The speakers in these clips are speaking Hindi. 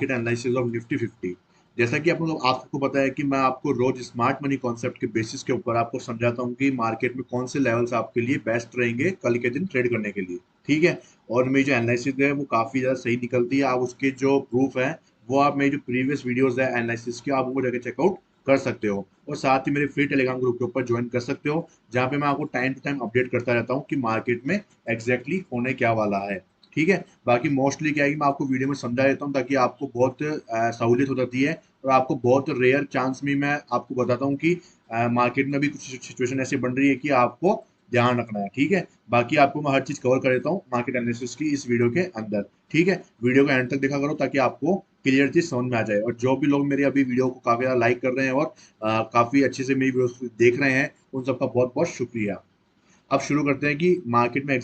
Market analysis of Nifty 50। जैसा कि आपको पता है कि मैं आपको रोज स्मार्ट मनी कॉन्सेप्ट के बेसिस के ऊपर आपको समझाता हूँ कि मार्केट में कौन से लेवल्स आपके लिए बेस्ट रहेंगे कल के दिन ट्रेड करने के लिए। ठीक है। और मेरी जो एनालिसिस है वो काफी ज्यादा सही निकलती है। आप उसके जो प्रूफ है वो आप मेरी जो प्रीवियस वीडियोस है एनालिसिस की आप उनको जाकर चेकआउट कर सकते हो। और साथ ही मेरे फ्री टेलीग्राम ग्रुप के ऊपर ज्वाइन कर सकते हो, जहाँ पे मैं आपको टाइम टू टाइम अपडेट करता रहता हूँ कि मार्केट में होने क्या वाला है। ठीक है। बाकी मोस्टली क्या है कि मैं आपको वीडियो में समझा देता हूँ ताकि आपको बहुत सहूलियत हो जाती है। और आपको बहुत रेयर चांस में मैं आपको बताता हूँ कि मार्केट में भी कुछ सिचुएशन ऐसी बन रही है कि आपको ध्यान रखना है। ठीक है। बाकी आपको मैं हर चीज कवर कर देता हूँ मार्केट एनालिसिस की इस वीडियो के अंदर। ठीक है। वीडियो को एंड तक देखा करो ताकि आपको क्लियर चीज समझ में आ जाए। और जो भी लोग मेरे अभी वीडियो को काफी ज्यादा लाइक कर रहे हैं और काफी अच्छे से मेरी वीडियो देख रहे हैं, उन सबका बहुत बहुत शुक्रिया। अब शुरू करते हैं कि मार्केट में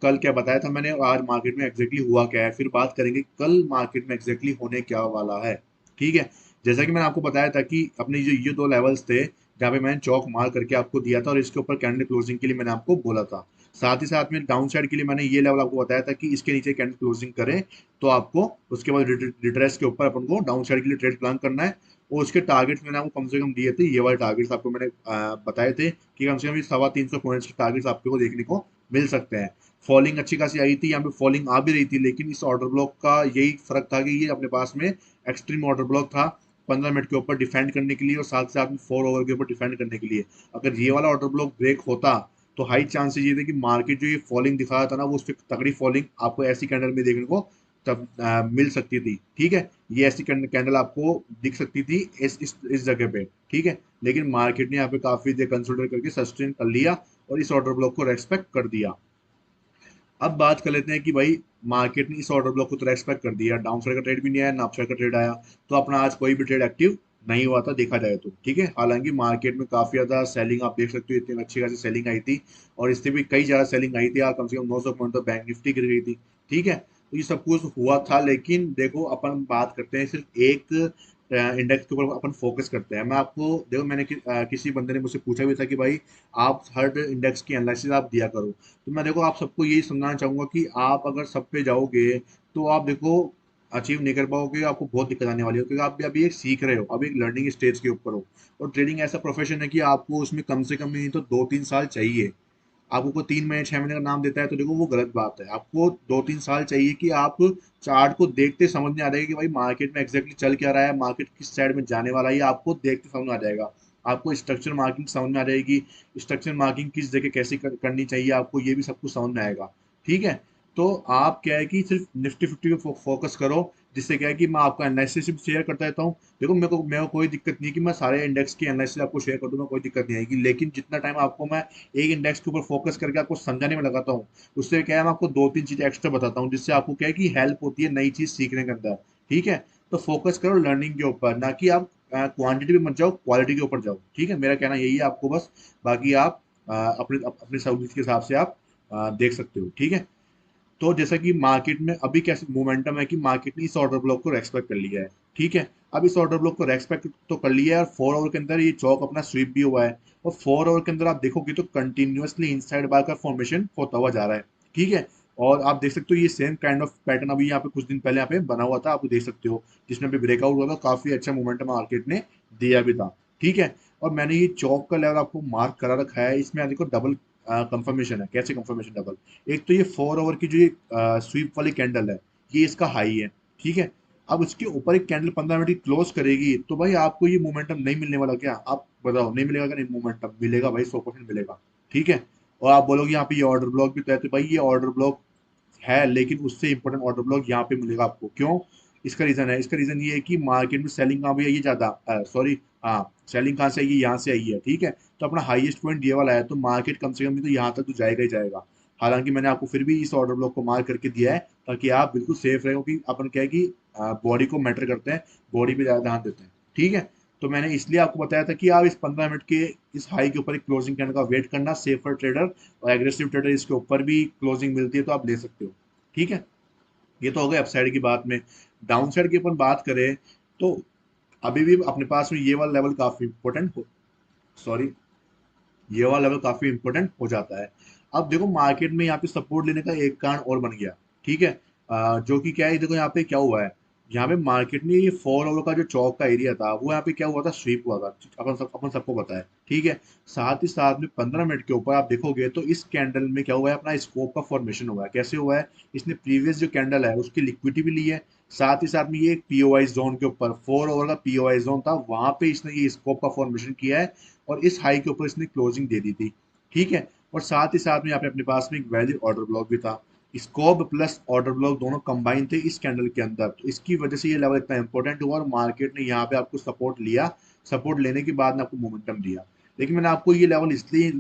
कल क्या बताया था मैंने और आज मार्केट में हुआ क्या है। फिर बात करेंगे कल मार्केट में होने क्या वाला है। ठीक है। जैसा कि मैंने आपको बताया था कि अपने जो ये दो लेवल्स थे जहाँ पे मैंने चौक मार करके आपको दिया था और इसके ऊपर कैंडल क्लोजिंग के लिए मैंने आपको बोला था। साथ ही साथ में डाउन साइड के लिए मैंने ये लेवल आपको बताया था कि इसके नीचे कैंडल क्लोजिंग करें तो आपको उसके बाद रिट्रेस के ऊपर अपन को डाउन साइड के लिए ट्रेड प्लान करना है। और उसके टारगेट्स मैंने आपको कम से कम दिए थे, ये वाले टारगेट्स आपको मैंने बताए थे कि कम से कम 350 पॉइंट्स के टारगेट्स आपको देखने को मिल सकते हैं। फॉलिंग अच्छी खासी आई थी, यहाँ पे फॉलिंग आ भी रही थी, लेकिन इस ऑर्डर ब्लॉक का यही फर्क था कि ये अपने पास में एक्सट्रीम ऑर्डर ब्लॉक था 15 मिनट के ऊपर डिफेंड करने के लिए और साथ साथ में 4 ओवर के ऊपर डिफेंड करने के लिए। अगर ये वाला ऑर्डर ब्लॉक ब्रेक होता तो हाई चांसेस ये थे कि मार्केट जो ये फॉलिंग दिखा रहा था ना वो उस पर तगड़ी फॉलिंग आपको ऐसी कैंडल में देखने को तब मिल सकती थी। ठीक है। ये ऐसी कैंडल आपको दिख सकती थी इस जगह पे। ठीक है। लेकिन मार्केट ने यहाँ पे काफी देर कंसिडर करके सस्टेन कर लिया और इस ऑर्डर ब्लॉक को रेस्पेक्ट कर दिया। अब बात कर लेते हैं कि भाई मार्केट ने इस ऑर्डर ब्लॉक को तो रेस्पेक्ट कर दिया, डाउन साइड का ट्रेड भी नहीं आया ना अप साइड का ट्रेड आया, तो अपना आज कोई भी ट्रेड एक्टिव नहीं हुआ था देखा जाए तो। ठीक है। हालांकि मार्केट में काफी ज्यादा सेलिंग आप देख सकते हो, इतनी अच्छी खासी सेलिंग आई थी और इससे भी कई ज्यादा सेलिंग आई थी यार, कम से कम 900 पॉइंट तो बैंक निफ्टी गिर गई थी। ठीक है। तो ये सब कुछ हुआ था, लेकिन देखो अपन बात करते हैं सिर्फ एक इंडेक्स के ऊपर अपन फोकस करते हैं। मैं आपको देखो किसी बंदे ने मुझसे पूछा भी था कि भाई आप हर इंडेक्स की एनालिसिस आप दिया करो। तो मैं देखो आप सबको यही समझाना चाहूंगा कि आप अगर सब पे जाओगे तो आप देखो अचीव नहीं कर पाओगे, आपको बहुत दिक्कत आने वाली है, क्योंकि आप भी अभी एक सीख रहे हो, अभी एक लर्निंग स्टेज के ऊपर हो। और ट्रेडिंग ऐसा प्रोफेशन है कि आपको उसमें कम से कम नहीं तो 2-3 साल चाहिए। आपको कोई 3 महीने 6 महीने का नाम देता है तो देखो वो गलत बात है। आपको 2-3 साल चाहिए कि आप चार्ट को देखते समझ में आ जाएगा कि भाई मार्केट में चल क्या रहा है, मार्केट किस साइड में जाने वाला है, ये आपको देखते समझ में आ जाएगा। आपको स्ट्रक्चर मार्किंग समझ में आ जाएगी, स्ट्रक्चर मार्किंग किस जगह कैसे करनी चाहिए आपको, ये भी सब कुछ समझ में आएगा। ठीक है। तो आप क्या है कि सिर्फ निफ्टी 50 पे फोकस करो, जिससे क्या है कि मैं आपको एनालिसिस शेयर करता रहता हूँ। देखो मेरे को कोई दिक्कत नहीं है कि मैं सारे इंडेक्स की एनालिसिस आपको शेयर कर दूंगा, कोई दिक्कत नहीं आएगी, लेकिन जितना टाइम आपको मैं एक इंडेक्स के ऊपर फोकस करके आपको समझाने में लगाता हूँ, उससे क्या है मैं आपको 2-3 चीजें एक्स्ट्रा बताता हूँ, जिससे आपको क्या है कि हेल्प होती है नई चीज सीखने के अंदर। ठीक है। तो फोकस करो लर्निंग के ऊपर, ना कि आप क्वांटिटी पे मत जाओ, क्वालिटी के ऊपर जाओ। ठीक है। मेरा कहना यही है आपको बस। बाकी आप अपने सहूलियत के हिसाब से आप देख सकते हो। ठीक है। तो जैसा कि मार्केट में अभी कैसे मोमेंटम है कि मार्केट ने इस ऑर्डर ब्लॉक को रेस्पेक्ट कर लिया है। ठीक है। अब इस ऑर्डर ब्लॉक को रेस्पेक्ट तो कर लिया है और 4 ओवर के अंदर ये चौक अपना स्वीप भी हुआ है। और 4 ओवर के अंदर आप देखोगे तो कंटिन्यूअसली इनसाइड बार का फॉर्मेशन होता हुआ जा रहा है। ठीक है। और आप देख सकते हो ये सेम काइंड ऑफ पैटर्न अभी यहाँ पे कुछ दिन पहले यहाँ पे बना हुआ था, आप देख सकते हो, जिसमें अभी ब्रेकआउट हुआ था, काफी अच्छा मोमेंटम मार्केट ने दिया भी था। ठीक है। और मैंने ये चौक का लेवल आपको मार्क करा रखा है, इसमें देखो डबल कंफर्मेशन है। कैसे कंफर्मेशन डबल? एक तो ये 4 ओवर की जो ये स्वीप वाली कैंडल है, ये इसका हाई है। ठीक है। अब उसके ऊपर एक कैंडल 15 मिनट की क्लोज करेगी तो भाई आपको ये मोमेंटम नहीं मिलने वाला क्या? आप बताओ, नहीं मिलेगा? क्या नहीं, मोमेंटम मिलेगा भाई, 100% मिलेगा। ठीक है। और आप बोलोगे यहाँ पे ये ऑर्डर ब्लॉक भी तो है, तो भाई ये ऑर्डर ब्लॉक है, लेकिन उससे इंपॉर्टेंट ऑर्डर ब्लॉक यहाँ पे मिलेगा आपको। क्यों? इसका रीजन ये है कि मार्केट में सेलिंग कहाँ पे आई है ज्यादा, सॉरी, हाँ, सेलिंग कहाँ से आई है? यहाँ से आई है। ठीक है। तो अपना हाईएस्ट पॉइंट ये वाला है, तो मार्केट कम से कम भी तो यहाँ तक तो जाएगा ही जाएगा। हालांकि मैंने आपको फिर भी इस ऑर्डर ब्लॉक को मार्क करके दिया है ताकि आप बिल्कुल सेफ रहे, क्योंकि अपन क्या है कि बॉडी को मैटर करते हैं, बॉडी पे ज्यादा ध्यान देते हैं। ठीक है। तो मैंने इसलिए आपको बताया था कि आप इस 15 मिनट के इस हाई के ऊपर एक क्लोजिंग कैंडल का वेट करना, सेफर ट्रेडर और एग्रेसिव ट्रेडर इसके ऊपर भी क्लोजिंग मिलती है तो आप ले सकते हो। ठीक है। ये तो हो गया अपसाइड की बात में। डाउन साइड की अपन बात करें तो अभी भी अपने पास में ये वाला लेवल काफी इंपॉर्टेंट हो, सॉरी, ये वाला लेवल काफी इंपॉर्टेंट हो जाता है। अब देखो मार्केट में यहाँ पे सपोर्ट लेने का एक कारण और बन गया। ठीक है। जो कि क्या है, देखो यहाँ पे क्या हुआ है, यहाँ पे मार्केट में ये 4 ओवर का जो चौक का एरिया था वो यहाँ पे क्या हुआ था, स्वीप हुआ था। अपन सबको पता है, ठीक है। साथ ही साथ में 15 मिनट के ऊपर आप देखोगे तो इस कैंडल में क्या हुआ है, अपना स्कोप का फॉर्मेशन हुआ है। कैसे हुआ है, इसने प्रीवियस जो कैंडल है उसकी लिक्विडिटी भी ली है। साथ ही साथ में ये एक पीओआई जोन के ऊपर 4 ओवर का पीओआई जोन था, वहां पे इसने ये स्कोप का फॉर्मेशन किया है और इस हाई के ऊपर इसने क्लोजिंग दे दी थी, ठीक है। और साथ ही साथ में यहाँ पे अपने पास में एक वैलिड ऑर्डर ब्लॉक भी था। स्कोप प्लस ऑर्डर ब्लॉक दोनों कंबाइन थे इस कैंडल के अंदर, तो इसकी वजह से ये लेवल इतना इंपॉर्टेंट हुआ और मार्केट ने यहाँ पे आपको सपोर्ट लिया। सपोर्ट लेने के बाद ने आपको मोमेंटम दिया। लेकिन मैंने आपको ये लेवल इसलिए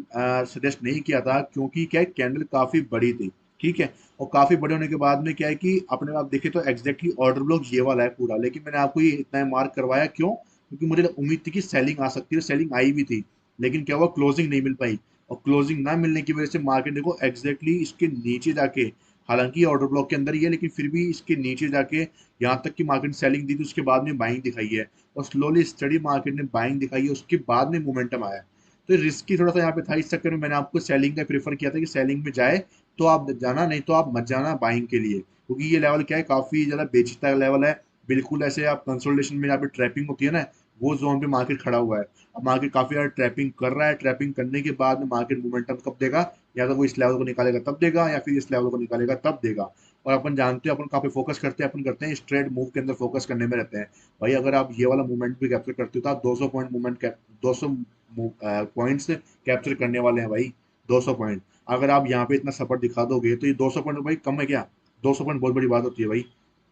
सजेस्ट नहीं किया था क्योंकि क्या है, कैंडल काफी बड़ी थी, ठीक है। और काफी बड़े होने के बाद में क्या है कि अपने आप देखे तो एग्जैक्टली ऑर्डर ब्लॉक ये वाला है पूरा, लेकिन मैंने आपको ये इतना मार्क करवाया क्यों, क्योंकि मुझे उम्मीद थी कि सेलिंग आ सकती है, सेलिंग आई भी थी। लेकिन क्या हुआ, क्लोजिंग नहीं मिल पाई। और क्लोजिंग ना मिलने की वजह से मार्केट देखो एग्जैक्टली इसके नीचे जाके, हालांकि ऑर्डर ब्लॉक के अंदर ही है लेकिन फिर भी इसके नीचे जाके यहाँ तक कि मार्केट सेलिंग दी थी, उसके बाद में बाइंग दिखाई है। और स्लोली स्टडी मार्केट ने बाइंग दिखाई है, उसके बाद में मोमेंटम आया। तो रिस्की थोड़ा सा यहाँ पे था, इस चक्कर में मैंने आपको सेलिंग का प्रेफर किया था कि सेलिंग में जाए तो आप जाना, नहीं तो आप मत जाना बाइंग के लिए, क्योंकि ये लेवल क्या है, काफी ज्यादा बेचता लेवल है। बिल्कुल ऐसे आप कंसोलिडेशन में यहाँ पे ट्रैपिंग होती है ना, वो जोन पे मार्केट खड़ा हुआ है। अब मार्केट काफी ज्यादा ट्रैपिंग कर रहा है, ट्रैपिंग करने के बाद में मार्केट मोमेंटम कब देगा, या तो वो इस लेवल को निकालेगा तब देगा, या फिर इस लेवल को निकालेगा तब देगा। और अपन जानते हैं अपन काफी फोकस करते हैं, अपन करते हैं स्ट्रेट मूव के अंदर फोकस करने में रहते हैं। भाई अगर आप ये वाला मूवमेंट भी कैप्चर करते हो तो आप 200 पॉइंट मूवमेंट, 200 पॉइंट्स कैप्चर करने वाले हैं भाई। 200 पॉइंट अगर आप यहाँ पे इतना सपोर्ट दिखा दोगे तो ये 200 पॉइंट भाई कम है क्या? 200 पॉइंट बहुत बड़ी बात होती है भाई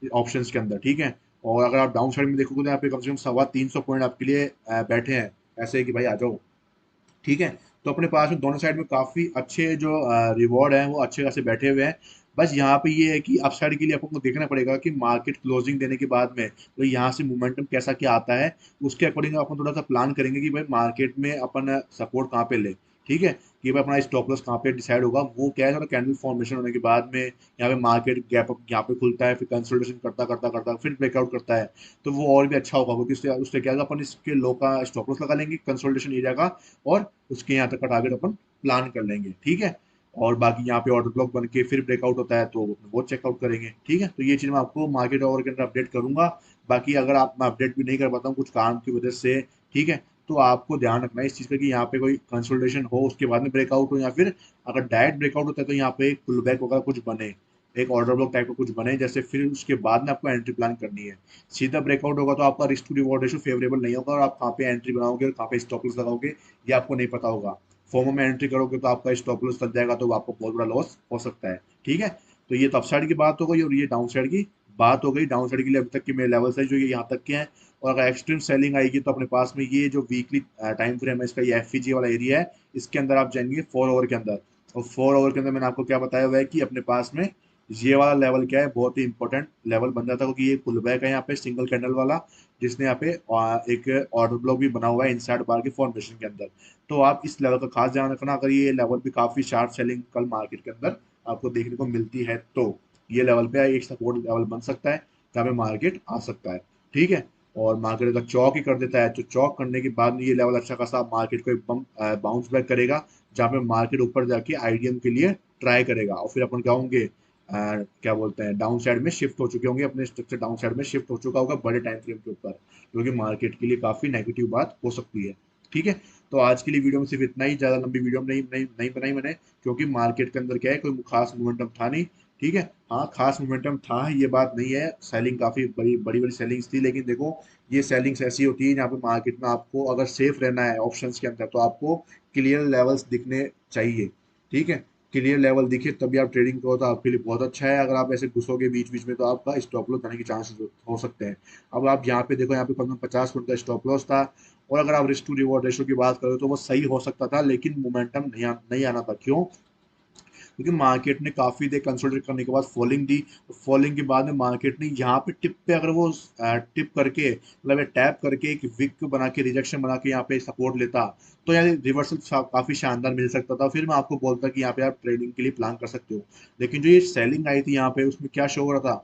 ऑप्शंस के अंदर, ठीक है। और अगर आप डाउन साइड में देखोगे तो यहाँ पे कम से कम 350 पॉइंट आपके लिए बैठे हैं, ऐसे है कि भाई आ जाओ, ठीक है। तो अपने पास में दोनों साइड में काफी अच्छे जो रिवॉर्ड हैं वो अच्छे खासे बैठे हुए हैं। बस यहाँ पे ये है कि अपसाइड के लिए अपन को देखना पड़ेगा कि मार्केट क्लोजिंग देने के बाद में तो यहाँ से मोमेंटम कैसा क्या आता है, उसके अकॉर्डिंग अपन थोड़ा सा प्लान करेंगे कि भाई मार्केट में अपन सपोर्ट कहाँ पे ले, ठीक है। कि भाई अपना स्टॉप लॉस कहाँ पे डिसाइड होगा, वो क्या है, थोड़ा कैंडल फॉर्मेशन होने के बाद में यहाँ पे मार्केट गैप अप यहाँ पे खुलता है, फिर कंसोलिडेशन करता करता करता फिर ब्रेकआउट करता है, तो वो और भी अच्छा होगा, क्योंकि उससे उससे क्या होगा, अपन इसके लो का स्टॉप लॉस लगा लेंगे कंसोलिडेशन एरिया का, और उसके यहाँ तक का टारगेट अपन प्लान कर लेंगे, ठीक है। और बाकी यहाँ पे ऑर्डर ब्लॉक बन के फिर ब्रेकआउट होता है तो वो चेकआउट करेंगे, ठीक है। तो ये चीज़ मैं आपको मार्केट ओवर के अंदर अपडेट करूंगा। बाकी अगर आप मैं अपडेट भी नहीं कर पाता हूँ कुछ काम की वजह से, ठीक है, तो आपको ध्यान रखना है इस चीज़ का कि यहाँ पे कोई कंसोलिडेशन हो उसके बाद में ब्रेकआउट हो, या फिर अगर डायरेक्ट ब्रेकआउट होता है तो यहाँ पे एक पुल बैक वगैरह कुछ बने, एक ऑर्डर ब्लॉक टाइप का कुछ बने जैसे, फिर उसके बाद में आपको एंट्री प्लान करनी है। सीधा ब्रेकआउट होगा तो आपका risk to reward ratio favourable नहीं होगा, और आप कहाँ पे एंट्री बनाओगे और कहाँ पे स्टॉप लॉस लगाओगे ये आपको नहीं पता होगा। फोमो में एंट्री करोगे तो आपका स्टॉप लॉस लग जाएगा, तो आपको बहुत बड़ा लॉस हो सकता है, ठीक है। तो ये तो अपसाइड की बात हो गई, और ये डाउन साइड की बात हो गई। डाउन साइड के लिए अभी तक के मेरे लेवल्स है जो ये यहाँ तक के हैं। और अगर एक्सट्रीम सेलिंग आएगी तो अपने पास में ये जो वीकली टाइम फ्रेम है इसका, ये एफईजी वाला एरिया है, इसके अंदर आप जाएंगे 4 ओवर के अंदर। और 4 ओवर के अंदर मैंने आपको क्या बताया हुआ है कि अपने पास में ये वाला लेवल क्या है, बहुत ही इंपॉर्टेंट लेवल बन जाता है, क्योंकि ये पुल बैक है यहाँ पे सिंगल कैंडल वाला, जिसने यहाँ पे एक ऑर्डर ब्लॉक भी बना हुआ है इनसाइड बार के फॉर्मेशन के अंदर। तो आप इस लेवल का खास ध्यान रखना, अगर ये लेवल भी काफी शार्प सेलिंग कल मार्केट के अंदर आपको देखने को मिलती है तो ये लेवल पे एक सपोर्ट लेवल बन सकता है जहाँ पे मार्केट आ सकता है, ठीक है। और मार्केट अगर चौक ही कर देता है तो चौक करने के बाद में ये लेवल अच्छा खासा मार्केट को एक बाउंस बैक करेगा, जहाँ पे मार्केट ऊपर जाके आईडीएम के लिए ट्राई करेगा, और फिर अपन क्या होंगे, क्या बोलते हैं, डाउन साइड में शिफ्ट हो चुके होंगे, अपने स्ट्रक्चर डाउन साइड में शिफ्ट हो चुका होगा बड़े टाइम फ्रेम के ऊपर, जो कि मार्केट के लिए काफी नेगेटिव बात हो सकती है, ठीक है। तो आज के लिए वीडियो में सिर्फ इतना ही, ज्यादा लंबी वीडियो नहीं बनाई मैंने, क्योंकि मार्केट के अंदर क्या है, कोई खास मोमेंटम था नहीं, ठीक है। हाँ खास मोमेंटम था, ये बात नहीं है, सेलिंग काफी बड़ी बड़ी बड़ी सेलिंग्स थी, लेकिन देखो ये सेलिंग्स ऐसी होती है जहाँ पे मार्केट में आपको अगर सेफ रहना है ऑप्शंस के अंदर तो आपको क्लियर लेवल्स दिखने चाहिए, ठीक है। क्लियर लेवल दिखे तभी आप ट्रेडिंग करो तो आपके लिए बहुत अच्छा है। अगर आप ऐसे घुसोगे बीच बीच में तो आपका स्टॉप लॉस जाने के चांसेस हो सकते हैं। अब आप यहाँ पे देखो, यहाँ पे 50 मिनट का स्टॉप लॉस था, और अगर आप रिस्क टू रिवॉर्ड रेशो की बात करो तो वो सही हो सकता था, लेकिन मोमेंटम नहीं आना था, क्यों? क्योंकि मार्केट ने काफी देर कंसोलिडेट करने के बाद फॉलिंग दी। फॉलिंग के बाद में मार्केट ने यहाँ पे टिप पे अगर वो टिप करके, मतलब टैप करके एक विक बना के, रिजेक्शन बना के यहाँ पे सपोर्ट लेता, तो यार रिवर्सल काफी शानदार मिल सकता था, फिर मैं आपको बोलता कि यहाँ पे आप ट्रेडिंग के लिए प्लान कर सकते हो। लेकिन जो ये सेलिंग आई थी यहाँ पे, उसमें क्या शो हो रहा था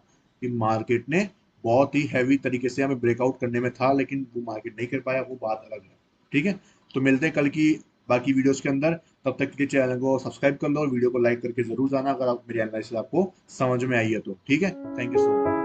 कि मार्केट ने बहुत ही हैवी तरीके से हमें ब्रेकआउट करने में था, लेकिन वो मार्केट नहीं कर पाया, वो बात अलग है, ठीक है। तो मिलते हैं कल की बाकी वीडियोस के अंदर। तब तक के लिए चैनल को सब्सक्राइब कर लो और वीडियो को लाइक करके जरूर जाना अगर आप मेरी एनालिसिस आपको समझ में आई है तो, ठीक है। Thank you so much.